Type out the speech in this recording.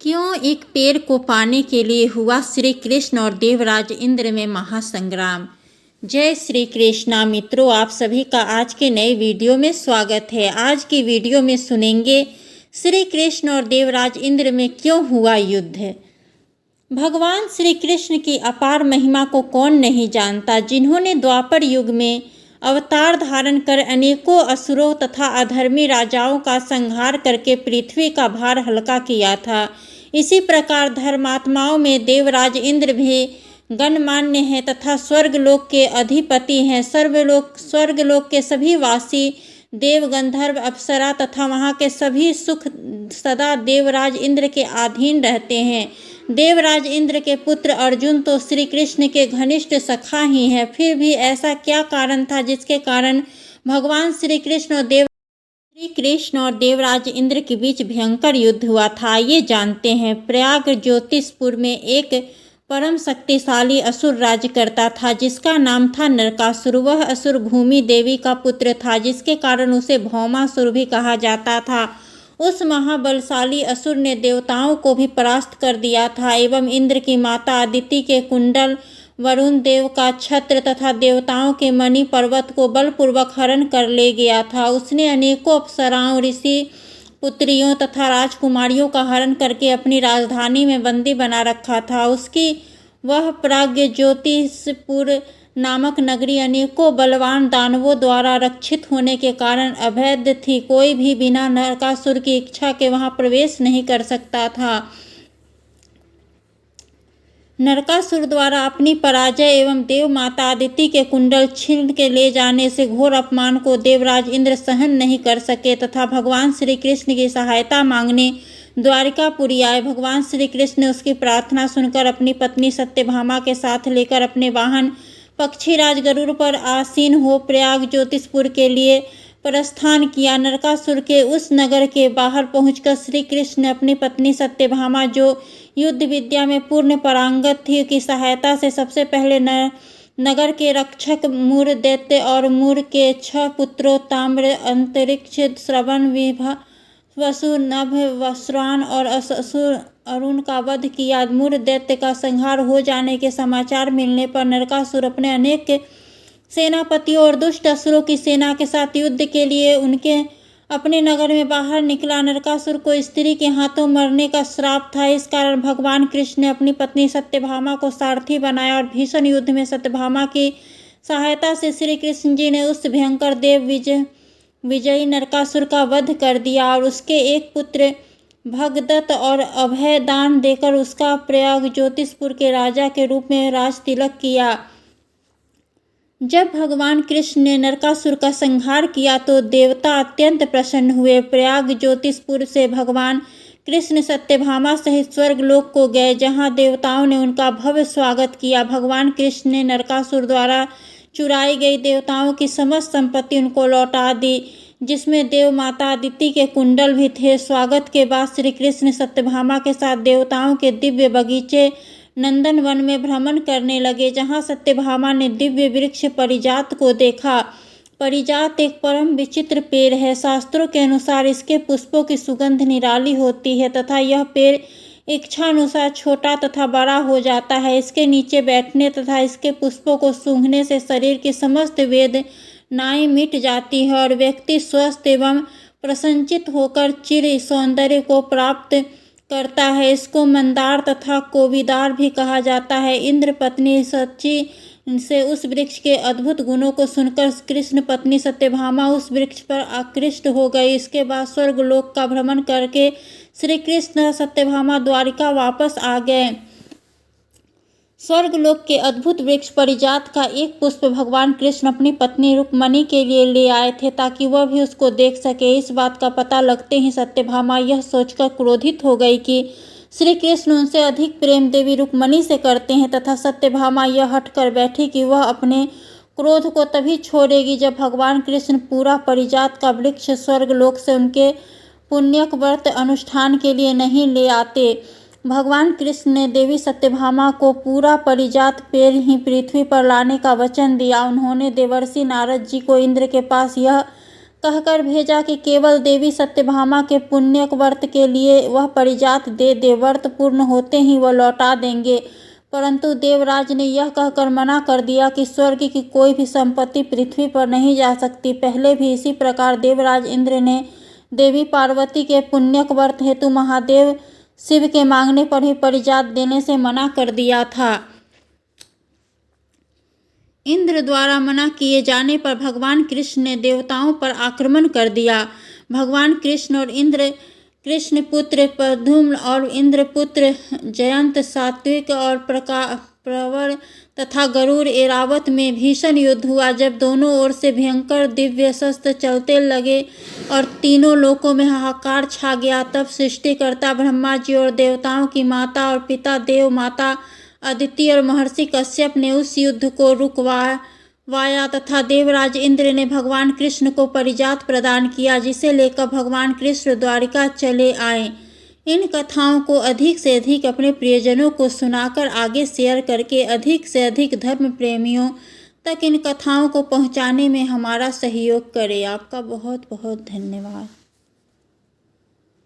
क्यों एक पेड़ को पाने के लिए हुआ श्री कृष्ण और देवराज इंद्र में महासंग्राम। जय श्री कृष्णा मित्रों, आप सभी का आज के नए वीडियो में स्वागत है। आज की वीडियो में सुनेंगे श्री कृष्ण और देवराज इंद्र में क्यों हुआ युद्ध। भगवान श्री कृष्ण की अपार महिमा को कौन नहीं जानता, जिन्होंने द्वापर युग में अवतार धारण कर अनेकों असुरों तथा अधर्मी राजाओं का संहार करके पृथ्वी का भार हल्का किया था। इसी प्रकार धर्मात्माओं में देवराज इंद्र भी गणमान्य हैं तथा स्वर्गलोक के अधिपति हैं। स्वर्गलोक के सभी वासी देव, गंधर्व, अप्सरा तथा वहाँ के सभी सुख सदा देवराज इंद्र के अधीन रहते हैं। देवराज इंद्र के पुत्र अर्जुन तो श्री कृष्ण के घनिष्ठ सखा ही हैं। फिर भी ऐसा क्या कारण था जिसके कारण भगवान श्री कृष्ण और देवराज इंद्र के बीच भयंकर युद्ध हुआ था। आइए जानते हैं। प्रयाग ज्योतिषपुर में एक परम शक्तिशाली असुर राज्य करता था, जिसका नाम था नरकासुर। वह असुर भूमि देवी का पुत्र था, जिसके कारण उसे भौमासुर भी कहा जाता था। उस महाबलशाली असुर ने देवताओं को भी परास्त कर दिया था एवं इंद्र की माता अदिति के कुंडल, वरुण देव का छत्र तथा देवताओं के मणि पर्वत को बलपूर्वक हरण कर ले गया था। उसने अनेकों अप्सराओं, ऋषि पुत्रियों तथा राजकुमारियों का हरण करके अपनी राजधानी में बंदी बना रखा था। उसकी वह प्राज्ञ ज्योतिषपुर नामक नगरी अनेकों बलवान दानवों द्वारा रक्षित होने के कारण अभेद थी। कोई भी बिना नरकासुर की इच्छा के वहां प्रवेश नहीं कर सकता था। नरकासुर द्वारा अपनी पराजय एवं देव माता अदिति के कुंडल छीन के ले जाने से घोर अपमान को देवराज इंद्र सहन नहीं कर सके तथा भगवान श्री कृष्ण की सहायता मांगने द्वारिकापुरी आए। भगवान श्री कृष्ण ने उसकी प्रार्थना सुनकर अपनी पत्नी सत्यभामा के साथ लेकर अपने वाहन पक्षीराज गरुड़ पर आसीन हो प्रयाग ज्योतिषपुर के लिए प्रस्थान किया। नरकासुर के उस नगर के बाहर पहुंचकर श्री कृष्ण ने अपनी पत्नी सत्यभामा, जो युद्ध विद्या में पूर्ण पारंगत थी, की सहायता से सबसे पहले नगर के रक्षक मूर दैत्य और मूर के 6 पुत्रों ताम्र, अंतरिक्ष, श्रवण, वसु, नभ, वस्त्रान और असुर अरुण का वध किया। मूर दैत्य का संहार हो जाने के समाचार मिलने पर नरकासुर अपने अनेक सेनापतियों और दुष्ट असुरों की सेना के साथ युद्ध के लिए उनके अपने नगर में बाहर निकला। नरकासुर को स्त्री के हाथों मरने का श्राप था। इस कारण भगवान कृष्ण ने अपनी पत्नी सत्यभामा को सारथी बनाया और भीषण युद्ध में सत्यभामा की सहायता से श्री कृष्ण जी ने उस भयंकर देव विजयी नरकासुर का वध कर दिया और उसके एक पुत्र भगदत्त और अभय दान देकर उसका प्रयाग ज्योतिषपुर के राजा के रूप में राज तिलक किया। जब भगवान कृष्ण ने नरकासुर का संहार किया तो देवता अत्यंत प्रसन्न हुए। प्रयाग ज्योतिषपुर से भगवान कृष्ण सत्यभामा सहित स्वर्गलोक को गए, जहां देवताओं ने उनका भव्य स्वागत किया। भगवान कृष्ण ने नरकासुर द्वारा चुराई गई देवताओं की समस्त संपत्ति उनको लौटा दी, जिसमें देव माता अदिति के कुंडल भी थे। स्वागत के बाद श्री कृष्ण सत्यभामा के साथ देवताओं के दिव्य बगीचे नंदन वन में भ्रमण करने लगे, जहां सत्यभामा ने दिव्य वृक्ष परिजात को देखा। परिजात एक परम विचित्र पेड़ है। शास्त्रों के अनुसार इसके पुष्पों की सुगंध निराली होती है तथा यह पेड़ इच्छानुसार छोटा तथा बड़ा हो जाता है। इसके नीचे बैठने तथा इसके पुष्पों को सूंघने से शरीर की समस्त वेदनाएं मिट जाती है और व्यक्ति स्वस्थ एवं प्रसन्नचित होकर चिर सौंदर्य को प्राप्त करता है। इसको मंदार तथा कोविदार भी कहा जाता है। इंद्र पत्नी सची से उस वृक्ष के अद्भुत गुणों को सुनकर कृष्ण पत्नी सत्यभामा उस वृक्ष पर आकृष्ट हो गई। इसके बाद स्वर्गलोक का भ्रमण करके श्री कृष्ण सत्यभामा द्वारिका वापस आ गए। स्वर्गलोक के अद्भुत वृक्ष परिजात का एक पुष्प भगवान कृष्ण अपनी पत्नी रुक्मणी के लिए ले आए थे, ताकि वह भी उसको देख सके। इस बात का पता लगते ही सत्यभामा यह सोचकर क्रोधित हो गई कि श्री कृष्ण उनसे अधिक प्रेम देवी रुक्मणी से करते हैं तथा सत्यभामा यह हट कर बैठी कि वह अपने क्रोध को तभी छोड़ेगी जब भगवान कृष्ण पूरा परिजात का वृक्ष स्वर्गलोक से उनके पुण्यक व्रत अनुष्ठान के लिए नहीं ले आते। भगवान कृष्ण ने देवी सत्यभामा को पूरा परिजात पेड़ ही पृथ्वी पर लाने का वचन दिया। उन्होंने देवर्षि नारद जी को इंद्र के पास यह कहकर भेजा कि केवल देवी सत्यभामा के पुण्यक व्रत के लिए वह परिजात दे दे, व्रत पूर्ण होते ही वह लौटा देंगे। परंतु देवराज ने यह कहकर मना कर दिया कि स्वर्ग की कोई भी संपत्ति पृथ्वी पर नहीं जा सकती। पहले भी इसी प्रकार देवराज इंद्र ने देवी पार्वती के पुण्यक व्रत हेतु महादेव शिव के मांगने पर ही परिजात देने से मना कर दिया था। इंद्र द्वारा मना किए जाने पर भगवान कृष्ण ने देवताओं पर आक्रमण कर दिया। भगवान कृष्ण और इंद्र कृष्ण पुत्र प्रद्युम्न और इंद्र पुत्र जयंत, सात्विक और प्रवर तथा गरुड़ एरावत में भीषण युद्ध हुआ। जब दोनों ओर से भयंकर दिव्य शस्त्र चलते लगे और तीनों लोकों में हाहाकार छा गया, तब सृष्टिकर्ता ब्रह्मा जी और देवताओं की माता और पिता देव माता अदिति और महर्षि कश्यप ने उस युद्ध को रुकवाया तथा देवराज इंद्र ने भगवान कृष्ण को परिजात प्रदान किया, जिसे लेकर भगवान कृष्ण द्वारिका चले आए। इन कथाओं को अधिक से अधिक अपने प्रियजनों को सुनाकर आगे शेयर करके अधिक से अधिक धर्म प्रेमियों तक इन कथाओं को पहुंचाने में हमारा सहयोग करें। आपका बहुत बहुत धन्यवाद।